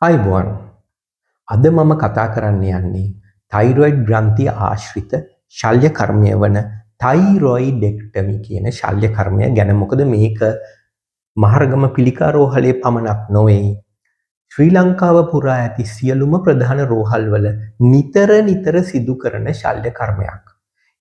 අයිබෝන් අද මම කතා කරන්න යන්නේ තයිරොයිඩ් ග්‍රන්ථිය ආශ්‍රිත ශල්‍ය කර්මය වන තයිරොයිඩෙක්ටමි කියන ශල්‍ය කර්මය ගැන. මොකද මේක මහරගම පිළිකා රෝහලේ පමණක් නොවේ, ශ්‍රී ලංකාව පුරා ඇති සියලුම ප්‍රධාන රෝහල්වල නිතර සිදු කරන ශල්‍ය කර්මයක්.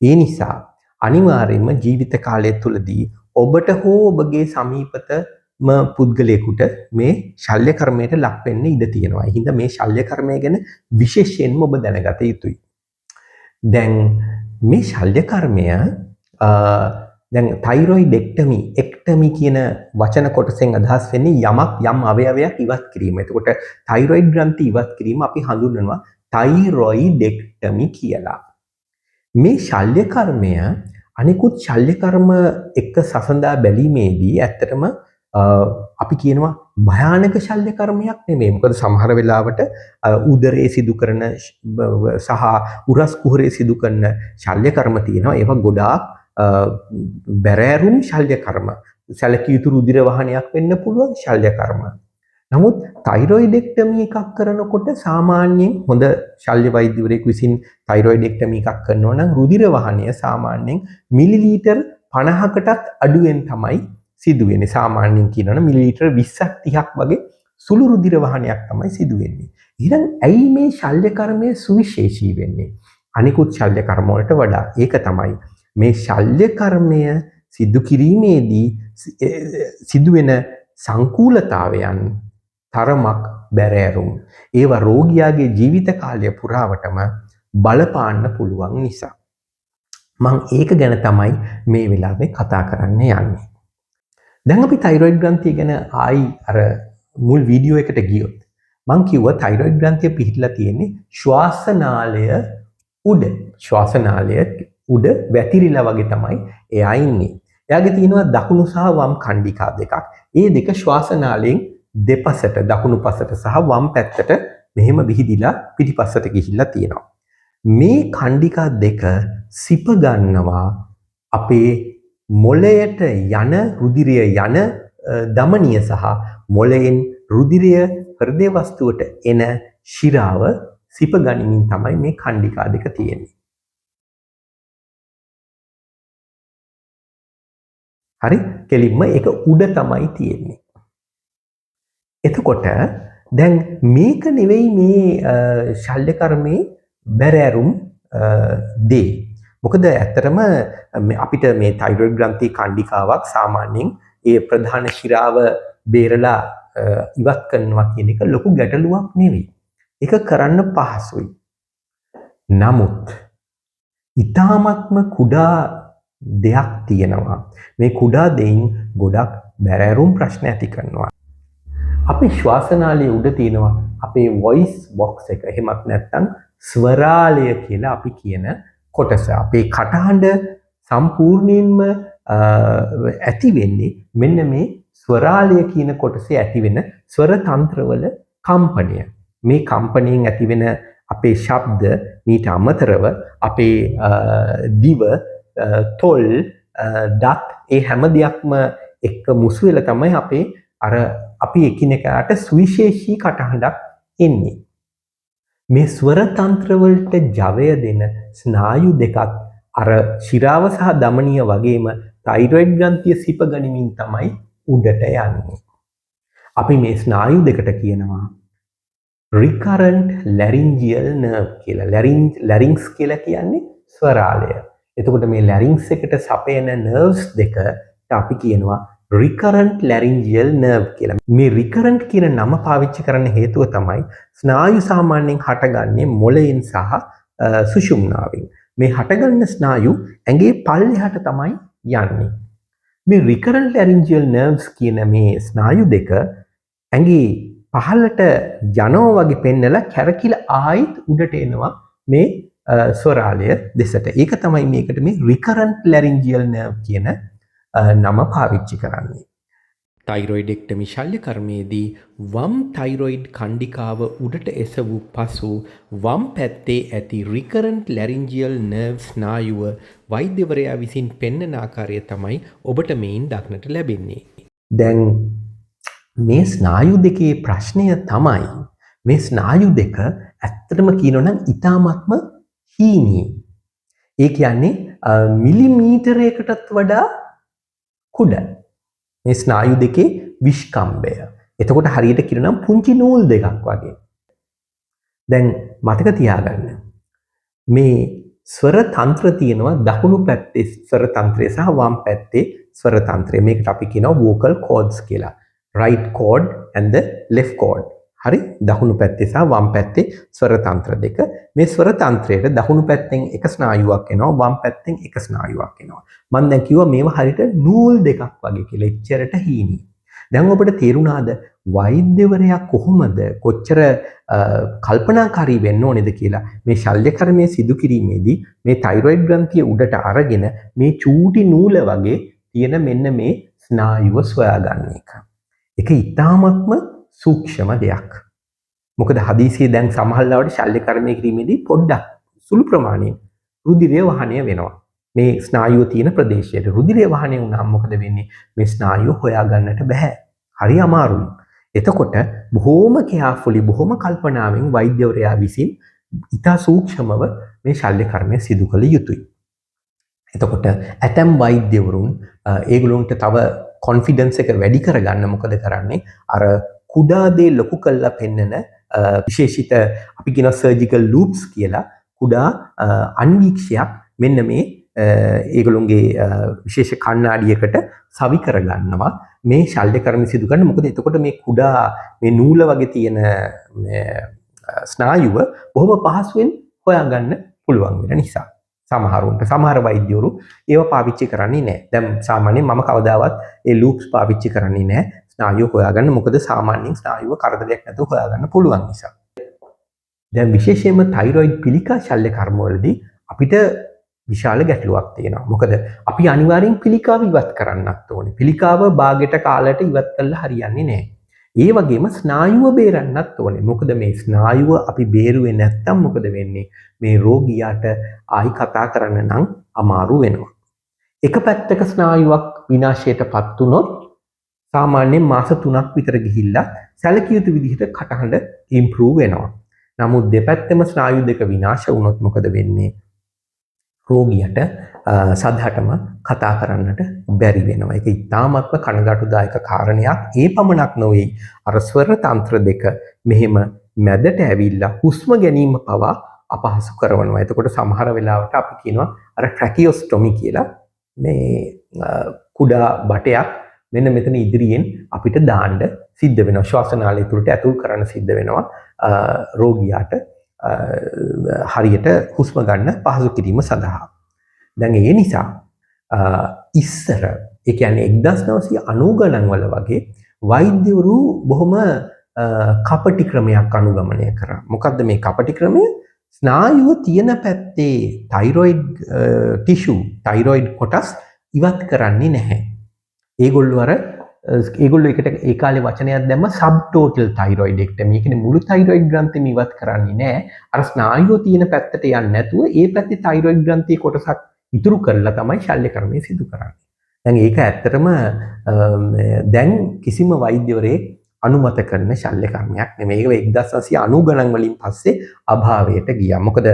ඒ නිසා අනිවාර්යයෙන්ම ජීවිත කාලය තුළදී ඔබට හෝ ඔබගේ සමීපතම පුද්ගලයෙකුට මේ ශල්‍ය කර්මයට ලක් වෙන්න ඉඩ තියෙනවා. ඒ හින්දා මේ ශල්‍ය කර්මය ගැන විශේෂයෙන්ම ඔබ දැනගත යුතුයි. දැන් මේ ශල්‍ය කර්මය දැන් තයිරොයිඩෙක්ටමි එක්ටමි කියන වචන කොටසෙන් අදහස් වෙන්නේ යම් අවයවයක් ඉවත් කිරීම. එතකොට තයිරොයිඩ් ග්‍රන්ථි ඉවත් කිරීම අපි හඳුන්වනවා තයිරොයිඩෙක්ටමි කියලා. මේ ශල්‍ය කර්මය අනිකුත් ශල්‍ය කර්ම එක්ක සසඳා බැලීමේදී ඇත්තටම අපි කියනවා භයානක ශල්‍ය කර්මයක් නෙමෙයි. මොකද සමහර වෙලාවට උදරයේ සිදු කරන සහ උරස් කුහරයේ සිදු කරන ශල්‍ය කර්ම තියෙනවා. ඒවා ගොඩාක් බැරෑරුම් ශල්‍ය කර්ම. සැලකිය යුතු රුධිර වහනයක් වෙන්න පුළුවන් ශල්‍ය කර්ම. නමුත් තයිරොයිඩෙක්ටමි එකක් කරනකොට සාමාන්‍යයෙන් හොඳ ශල්‍ය වෛද්‍යවරයෙකු විසින් තයිරොයිඩෙක්ටමි එකක් කරනවා නම් රුධිර වහනය සාමාන්‍යයෙන් මිලිලීටර් 50කටත් අඩුවෙන් තමයි සිදු වෙන්නේ. සාමාන්‍යයෙන් කියනවනම් මිලිලීටර් 20ක් 30ක් වගේ සුළු රුධිර වහනයක් තමයි සිදු වෙන්නේ. එහෙනම් ඇයි මේ ශල්‍ය කර්මය සුවිශේෂී වෙන්නේ අනිකුත් ශල්‍ය කර්ම වලට වඩා? ඒක තමයි මේ ශල්‍ය කර්මය සිදු කිරීමේදී සිදුවෙන සංකූලතාවයන් තරමක් බැරෑරුම්. ඒවා රෝගියාගේ ජීවිත කාලය පුරාවටම බලපාන්න පුළුවන් නිසා. මම ඒක ගැන තමයි මේ වෙලාවේ කතා කරන්න යන්නේ. දැන් අපි තයිරොයිඩ් ග්‍රන්ථිය ගැන ආයි අර මුල් වීඩියෝ එකට ගියොත් මම කිව්වා තයිරොයිඩ් ග්‍රන්ථිය පිහිටලා තියෙන්නේ ශ්වාසනාලය උඩ. ශ්වාසනාලය උඩ වැතිරිලා වගේ තමයි එයා ඉන්නේ. එයාගේ තියෙනවා දකුණු සහ වම් කණ්ඩිකා දෙකක්. ඒ දෙක ශ්වාසනාලයෙන් දෙපසට දකුණු පසට සහ වම් පැත්තට මෙහෙම විහිදිලා පිටිපස්සට ගිහිල්ලා තියෙනවා. මේ කණ්ඩිකා දෙක සිප ගන්නවා අපේ මොළයට යන රුධිරය යන දමනිය සහ මොළයෙන් රුධිරය හෘද වස්තුවට එන ශිරාව සිප ගනිමින් තමයි මේ කණ්ඩිකා දෙක තියෙන්නේ. හරි, කෙලින්ම ඒක උඩ තමයි තියෙන්නේ. එතකොට දැන් මේක නෙවෙයි මේ ශල්‍ය කර්මයේ බැරෑරුම් දේ. මොකද ඇත්තටම අපිට මේ තයිරොයිඩ් ග්‍රන්ථි කණ්ඩිකාවක් සාමාන්‍යයෙන් ඒ ප්‍රධාන ශිරාව බේරලා ඉවත් කරනවා කියන එක ලොකු ගැටලුවක් නෙවෙයි. ඒක කරන්න පහසුයි. නමුත් ඊ타ත්ම කුඩා දෙයක් තියෙනවා. මේ කුඩා දෙයින් ගොඩක් බැරෑරුම් ප්‍රශ්න ඇති කරනවා. අපේ ශ්වාසනාලයේ උඩ තියෙනවා අපේ වොයිස් බොක්ස් එක. එහෙමත් නැත්නම් ස්වරාලය කියලා අපි කියන කොටස. අපේ කටහඬ සම්පූර්ණයෙන්ම ඇති වෙන්නේ මෙන්න මේ ස්වරාලය කියන කොටසේ ඇති වෙන ස්වර තන්ත්‍රවල කම්පනය. මේ කම්පනයෙන් ඇති වෙන අපේ ශබ්ද මීට අමතරව අපේ දිව, තොල්, දත් ඒ හැම දෙයක්ම එක්ක මුසු වෙලා තමයි අපේ අපි එකිනෙකාට සුවිශේෂී කටහඬක් එන්නේ. මේ ස්වර තන්ත්‍රවලට ජවය දෙන ස්නායු දෙකත් අර ශිරාව සහ දමනිය වගේම තයිරොයිඩ් ග්‍රන්ථිය සිප ගනිමින් තමයි උඩට යන්නේ. අපි මේ ස්නායු දෙකට කියනවා recurrent laryngeal nerve කියලා. larynx කියලා කියන්නේ ස්වරාලය. එතකොට මේ larynx එකට සපයන nerves දෙකට අපි කියනවා recurrent laryngeal nerve කියලා. මේ recurrent කියන නම පාවිච්චි කරන්න හේතුව තමයි ස්නායු සාමාන්‍යයෙන් හටගන්නේ මොළයෙන් සහ සුෂුම්නාවෙන්. මේ හටගන්න ස්නායු ඇඟේ පල්ලෙහාට තමයි යන්නේ. මේ recurrent laryngeal nerves කියන මේ ස්නායු දෙක ඇඟේ පහළට යනවා වගේ පෙන්නලා කැරකිලා ආයිත් උඩට එනවා මේ ස්වරාලය දෙසට. ඒක තමයි මේකට මේ recurrent laryngeal nerve කියන නම පාවිච්චි කරන්නේ. තයිරොයිඩෙක්ටමි ශල්‍ය කර්මයේදී වම් තයිරොයිඩ් කණ්ඩිකාව උඩට එසවූ පසු වම් පැත්තේ ඇති recurrent laryngeal nerve ස්නායුව වෛද්‍යවරයා විසින් පෙන්වන ආකාරය තමයි ඔබට මේන් දක්නට ලැබෙන්නේ. දැන් මේ ස්නායු දෙකේ ප්‍රශ්නය තමයි මේ ස්නායු දෙක ඇත්තටම කියනොනම් ඊ타ත්ම හීනී. ඒ කියන්නේ මිලිමීටරයකටත් වඩා කුඩ. මේ ස්නායු දෙකේ විස්කම්භය. එතකොට හරියට කියනනම් පුංචි නූල් දෙකක් වගේ. දැන් මතක තියාගන්න. මේ ස්වර තන්ත්‍ර තියෙනවා දකුණු පැත්තේ ස්වර තන්ත්‍රය සහ වම් පැත්තේ ස්වර තන්ත්‍රය. මේකට අපි කියනවා vocal cords කියලා. right chord and the left chord. හරි? දකුණු පැත්තේ සහ වම් පැත්තේ ස්වර තන්ත්‍ර දෙක. මේ ස්වර තන්ත්‍රයට දකුණු පැත්තෙන් එක ස්නායුවක් එනවා වම් පැත්තෙන් එක ස්නායුවක් එනවා. මම දැන් කිව්වා මේවා හරියට නූල් දෙකක් වගේ කියලා. එච්චරට හීනි. දැන් ඔබට තේරුණාද වෛද්‍යවරයා කොහොමද කොච්චර කල්පනාකාරී වෙන්න ඕනේද කියලා මේ ශල්‍ය කර්මය සිදු කිරීමේදී මේ තයිරොයිඩ් ග්‍රන්ථිය උඩට අරගෙන මේ චූටි නූල වගේ තියෙන මෙන්න මේ ස්නායුව සොයාගන්න එක. ඒක ඊටාත්ම සූක්ෂම දෙයක්. මොකද හදිසියේ දැන් සමහරවිට ශල්‍ය කර්මය කිරීමේදී පොඩ්ඩක් සුළු ප්‍රමාණයෙන් රුධිරය වහනය වෙනවා. මේ ස්නායුව තියෙන ප්‍රදේශයට රුධිරය වහනය වුණාම මොකද වෙන්නේ? මේ ස්නායුව හොයාගන්නට බෑ. හරි අමාරුයි. එතකොට බොහොම කෙයාෆුලි බොහොම කල්පනාවෙන් වෛද්‍යවරයා විසින් ඉතා සූක්ෂමව මේ ශල්‍ය කර්මය සිදු කළ යුතුයි. එතකොට ඇතැම් වෛද්‍යවරුන් ඒගොල්ලොන්ට තව කොන්ෆිඩන්ස් එක වැඩි කරගන්න මොකද කරන්නේ? අර කුඩා දේ ලොකු කරලා පෙන්නන විශේෂිත අපි කියන සර්ජිකල් ලූප්ස් කියලා කුඩා අන්වීක්ෂයක් මෙන්න මේ ඒගොල්ලොන්ගේ විශේෂ කණ්ණාඩියකට සවි කරගන්නවා මේ ශල්‍ය කර්ම සිදු කරන්න. මොකද එතකොට මේ කුඩා මේ නූල වගේ තියෙන ස්නායුව බොහොම පහසුවෙන් හොයාගන්න පුළුවන් වෙන නිසා. සමහර වෛද්‍යවරු ඒව පාවිච්චි කරන්නේ නැහැ. දැන් සාමාන්‍යයෙන් මම කවදාවත් ඒ ලූප්ස් පාවිච්චි කරන්නේ නැහැ ස්නායුව හොයාගන්න. මොකද සාමාන්‍යයෙන් ස්නායුව කරදරයක් නැතුව හොයාගන්න පුළුවන් නිසා. දැන් විශේෂයෙන්ම තයිරොයිඩ් පිළිකා ශල්‍ය කර්ම වලදී අපිට විශාල ගැටලුවක් තියෙනවා. මොකද අපි අනිවාර්යෙන් පිළිකාව ඉවත් කරන්නත් ඕනේ. පිළිකාව බාගෙට කාලයට ඉවත් කළා හරියන්නේ නැහැ. ඒ වගේම ස්නායුව බේරන්නත් ඕනේ. මොකද මේ ස්නායුව අපි බේරුවේ නැත්තම් මොකද වෙන්නේ? මේ රෝගියාට ආයි කතා කරන්න නම් අමාරු වෙනවා. එක පැත්තක ස්නායුවක් විනාශයටපත් වුණොත් සාමාන්‍යයෙන් මාස 3ක් විතර ගිහිල්ලා සැලකිය යුතු විදිහට කටහඬ ඉම්ප්‍රූව් වෙනවා. නමුත් දෙපැත්තෙම ස්නායු දෙක විනාශ වුණොත් මොකද වෙන්නේ? රෝගියට සදහටම කතා කරන්නට බැරි වෙනවා. ඒක ඉතාමත්ම කනගාටුදායක කාරණයක්. ඒ පමණක් නොවේ අර ස්වර තන්ත්‍ර දෙක මෙහෙම මැදට ඇවිල්ලා හුස්ම ගැනීම පවා අපහසු කරනවා. එතකොට සමහර වෙලාවට අපි කියනවා අර ට්‍රැකියොස්ටොමි කියලා මේ කුඩා බටයක් මෙන්න මෙතන ඉදිරියෙන් අපිට දාන්න සිද්ධ වෙනවා. ශ්වාසනාලය තුළට ඇතුල් කරන්න සිද්ධ වෙනවා රෝගියාට හරියට හුස්ම ගන්න පහසු කිරීම සඳහා. දැන් ඒ නිසා ඉස්සර ඒ කියන්නේ 1990 ගණන් වල වගේ වෛද්‍යවරු බොහොම කපටි ක්‍රමයක් අනුගමනය කරා. මොකද්ද මේ කපටි ක්‍රමය? ස්නායුව තියෙන පැත්තේ තයිරොයිඩ් ටිෂු තයිරොයිඩ් කොටස් ඉවත් කරන්නේ නැහැ. ඒගොල්ලෝ එකට ඒ කාලේ වචනයක් දැම්ම සබ්ටෝටල් තයිරොයිඩෙක්ටමි. ඒ කියන්නේ මුළු තයිරොයිඩ් ග්‍රන්ථියම ඉවත් කරන්නේ නැහැ. අර ස්නායුව තියෙන පැත්තට යන්නේ නැතුව ඒ පැත්තේ තයිරොයිඩ් ග්‍රන්ථියේ කොටසක් ඉතුරු කරලා තමයි ශල්‍ය කර්මය සිදු කරන්නේ. දැන් ඒක ඇත්තටම දැන් කිසිම වෛද්‍යවරයෙක් අනුමත කරන ශල්‍ය කර්මයක් නෙමෙයි. ඒක 1990 ගණන් වලින් පස්සේ අභාවයට ගියා. මොකද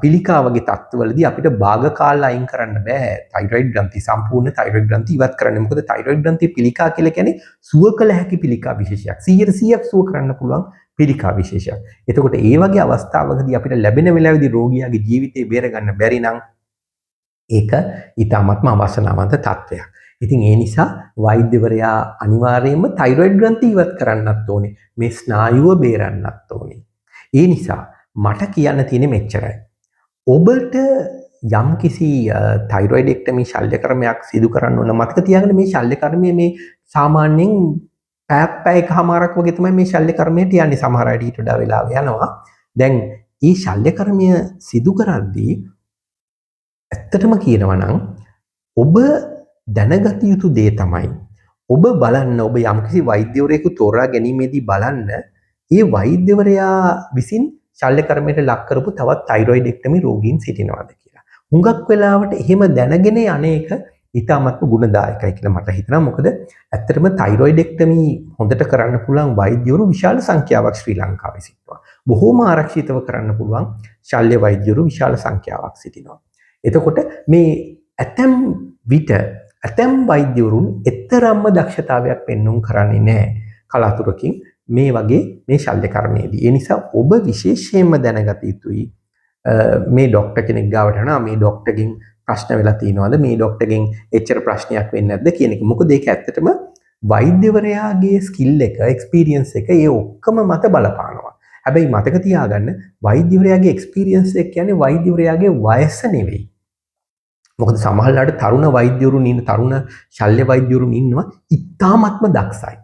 පිළිකා වගේ තත්ත්වවලදී අපිට භාග කාල අයින් කරන්න බෑ. තයිරොයිඩ් ග්‍රන්ථි සම්පූර්ණ තයිරොයිඩ් ග්‍රන්ථි ඉවත් කරන්න. මොකද තයිරොයිඩ් ග්‍රන්ථි පිළිකා කියලා කියන්නේ සුව කළ හැකි පිළිකා විශේෂයක්. 100%ක් සුව කරන්න පුළුවන් පිළිකා විශේෂයක්. එතකොට ඒ වගේ අවස්ථාවකදී අපිට ලැබෙන වෙලාවේදී රෝගියාගේ ජීවිතේ බේර ගන්න බැරි නම් ඒක ඊටාත්ම අවසනාවන්ත තත්ත්වයක්. ඉතින් ඒ නිසා වෛද්‍යවරයා අනිවාර්යයෙන්ම තයිරොයිඩ් ග්‍රන්ථි ඉවත් කරන්නත් ඕනේ. මේ ස්නායුව බේරන්නත් ඕනේ. ඒ නිසා මට කියන්න තියෙන්නේ මෙච්චරයි. ඔබට යම්කිසි තයිරොයිඩෙක්ටමි ශල්‍ය කර්මයක් සිදු කරන්න ඕන මතක තියාගන්න මේ ශල්‍ය කර්මය මේ සාමාන්‍යයෙන් පැය එකමාරක් වගේ තමයි මේ ශල්‍ය කර්මයට යන්නේ. සමහර අයට ඊට වඩා වෙලාව යනවා. දැන් මේ ශල්‍ය කර්මය සිදු කරද්දී ඇත්තටම කියනවා නම් ඔබ දැනගත යුතු දේ තමයි ඔබ බලන්න ඔබ යම්කිසි වෛද්‍යවරයෙකු තෝරා ගැනීමේදී බලන්න ඒ වෛද්‍යවරයා විසින් ශල්‍ය කර්මයට ලක් කරපු තවත් තයිරොයිඩෙක්ටමි රෝගීන් සිටිනවාද කියලා. හුඟක් වෙලාවට එහෙම දැනගෙන අනේක ඉතාමත්ම ගුණදායකයි කියලා මට හිතෙනවා. මොකද ඇත්තටම තයිරොයිඩෙක්ටමි හොඳට කරන්න පුළුවන් වෛද්‍යවරු විශාල සංඛ්‍යාවක් ශ්‍රී ලංකාවේ සිටිනවා. බොහෝම ආරක්ෂිතව කරන්න පුළුවන් ශල්‍ය වෛද්‍යවරු විශාල සංඛ්‍යාවක් සිටිනවා. එතකොට මේ ඇතැම් විට ඇතැම් වෛද්‍යවරුන් එතරම්ම දක්ෂතාවයක් පෙන්වුම් කරන්නේ නැහැ කලාතුරකින් මේ වගේ මේ ශල්‍ය කර්මයේදී. ඒ නිසා ඔබ විශේෂයෙන්ම දැනගත යුතුයි මේ ડોක්ටර් කෙනෙක් ගාවට යනවා මේ ડોක්ටර්ගෙන් ප්‍රශ්න වෙලා තියෙනවද මේ ડોක්ටර්ගෙන් එච්චර ප්‍රශ්නයක් වෙන්නේ නැද්ද කියන එක. මොකද ඒක ඇත්තටම වෛද්‍යවරයාගේ ස්කිල් එක එක්ස්පීරියන්ස් එක ඒ ඔක්කොම මත බලපානවා. හැබැයි මතක තියාගන්න වෛද්‍යවරයාගේ එක්ස්පීරියන්ස් එක කියන්නේ වෛද්‍යවරයාගේ වයස නෙවෙයි. මොකද සමහරවිට තරුණ වෛද්‍යවරුන් ඉන්න තරුණ ශල්‍ය වෛද්‍යවරුන් ඉන්නවා ඉතාමත්ම දක්ෂයි.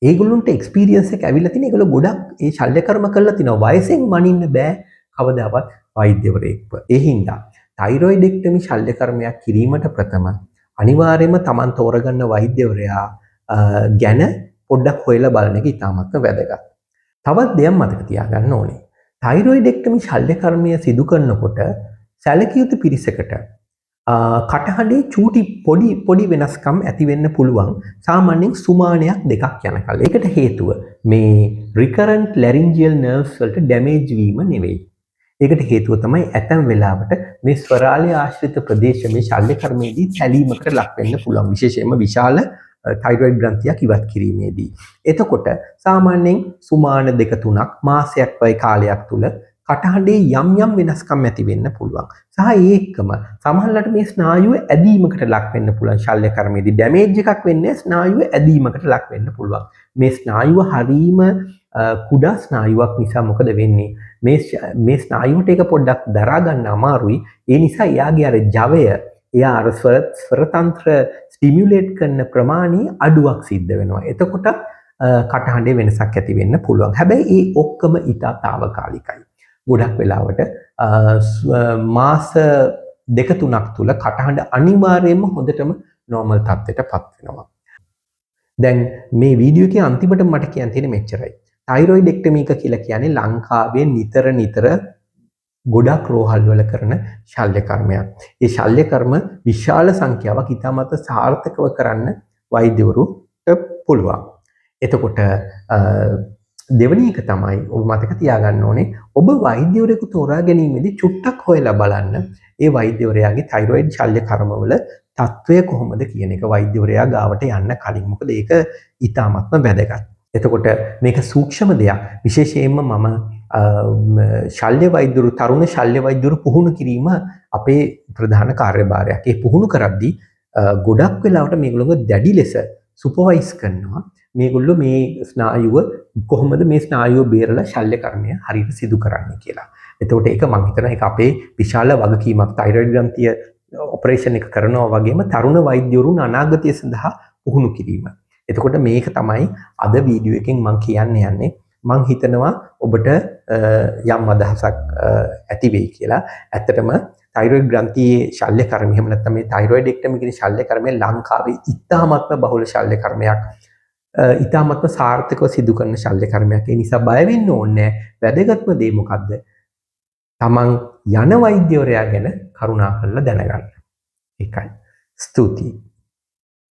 ඒගොල්ලන්ට එක්ස්පීරියන්ස් එක ඇවිල්ලා තියෙන ඒගොල්ලෝ ගොඩක් ඒ ශල්‍ය කර්ම කරලා තිනවා. වයසෙන් මනින්න බෑ කවදාවත් වෛද්‍යවරයෙක්ව. ඒ හින්දා තයිරොයිඩෙක්ටමි ශල්‍ය කර්මයක් කිරීමට ප්‍රථම අනිවාර්යයෙන්ම Taman තෝරගන්න වෛද්‍යවරයා ගැන පොඩ්ඩක් හොයලා බලන එක ඉතාමත්ම වැදගත්. තවත් දෙයක් මතක තියාගන්න ඕනේ. තයිරොයිඩෙක්ටමි ශල්‍ය කර්මය සිදු කරනකොට සැලකිය යුතු පිරිසකට කටහඬේ චූටි පොඩි වෙනස්කම් ඇති වෙන්න පුළුවන්. සාමාන්‍යයෙන් සුමානයක් දෙකක් යනකල්. ඒකට හේතුව මේ recurrent laryngeal nerves වලට damage වීම නෙවෙයි. ඒකට හේතුව තමයි ඇතැම් වෙලාවට මේ ස්වරාලය ආශ්‍රිත ප්‍රදේශ මේ ශල්‍ය කර්මයේදී සැලීමකට ලක් වෙන්න පුළුවන්. විශේෂයෙන්ම විශාල තයිරොයිඩ් ග්‍රන්ථියක් ඉවත් කිරීමේදී. එතකොට සාමාන්‍යයෙන් සුමාන 2-3ක් මාසයක් වගේ කාලයක් තුල කටහඬේ යම් වෙනස්කම් ඇති වෙන්න පුළුවන්. සහ ඒකම සමහරවිට මේ ස්නායුව ඇදීමකට ලක් වෙන්න පුළුවන්. ශල්‍ය කර්මයේදී ඩැමේජ් එකක් වෙන්නේ ස්නායුව ඇදීමකට ලක් වෙන්න පුළුවන්. මේ ස්නායුව හරීම කුඩා ස්නායුවක් නිසා මොකද වෙන්නේ? මේ ස්නායුවට ඒක පොඩ්ඩක් දරා ගන්න අමාරුයි. ඒ නිසා එයාගේ අර ජවය, එයා අර ස්වර තන්ත්‍ර ස්ටිමියුලේට් කරන ප්‍රමාණය අඩුවක් සිද්ධ වෙනවා. එතකොට කටහඬේ වෙනසක් ඇති වෙන්න පුළුවන්. හැබැයි ඒ ඔක්කොම ඊටා తాවකාලිකයි. ගොඩක් වෙලාවට මාස 2-3ක් තුල කටහඬ අනිවාර්යයෙන්ම හොඳටම නෝමල් තත්ත්වයටපත් වෙනවා. දැන් මේ වීඩියෝ එකේ අන්තිමට මට කියන්න තියෙන්නේ මෙච්චරයි. තයිරොයිඩෙක්ටමි එක කියලා කියන්නේ ලංකාවේ නිතර ගොඩක් රෝහල් වල කරන ශල්‍ය කර්මයක්. ඒ ශල්‍ය කර්ම විශාල සංඛ්‍යාවක් ඉතාමත් සාර්ථකව කරන්න වෛද්‍යවරුන්ට පුළුවන්. එතකොට දෙවැනි එක තමයි ඔබ මතක තියාගන්න ඕනේ ඔබ වෛද්‍යවරයෙකු තෝරා ගැනීමේදී චුට්ටක් හොයලා බලන්න ඒ වෛද්‍යවරයාගේ තයිරොයිඩ් ශල්‍ය කර්මවල තත්ත්වය කොහොමද කියන එක වෛද්‍යවරයා ගාවට යන්න කලින්. මොකද ඒක ඉතාමත්ම වැදගත්. එතකොට මේක සූක්ෂම දෙයක්. විශේෂයෙන්ම මම ශල්‍ය වෛද්‍යවරු තරුණ ශල්‍ය වෛද්‍යවරු පුහුණු කිරීම අපේ ප්‍රධාන කාර්යභාරයක්. ඒ පුහුණු කරද්දී ගොඩක් වෙලාවට මේගොල්ලෝ දැඩි ලෙස සුපර්වයිස් කරනවා. මේගොල්ලෝ මේ ස්නායුව කොහොමද මේ ස්නායුව බේරලා ශල්‍ය කර්මය හරියට සිදු කරන්නේ කියලා. එතකොට ඒක මම හිතනවා ඒක අපේ විශාල වගකීමක්. තයිරොයිඩ් ග්‍රන්ථිය ඔපරේෂන් එක කරනවා වගේම තරුණ වෛද්‍යවරුන් අනාගතය සඳහා පුහුණු කිරීම. එතකොට මේක තමයි අද වීඩියෝ එකෙන් මම කියන්න යන්නේ. මම හිතනවා ඔබට යම් අදහසක් ඇති වෙයි කියලා. ඇත්තටම තයිරොයිඩ් ග්‍රන්ථියේ ශල්‍ය කර්මය එහෙම නැත්නම් මේ තයිරොයිඩෙක්ටමි කියන ශල්‍ය කර්මය ලංකාවේ ඉතාමත්ම බහුල ශල්‍ය කර්මයක්. ඉතාමත්ම සාර්ථකව සිදු කරන ශල්‍ය කර්මයක්. ඒ නිසා බය වෙන්න ඕනේ නැහැ. වැදගත්ම දේ මොකද්ද? තමන් යන වෛද්‍යවරයා ගැන කරුණාකරලා දැනගන්න. ඒකයි. ස්තුතියි.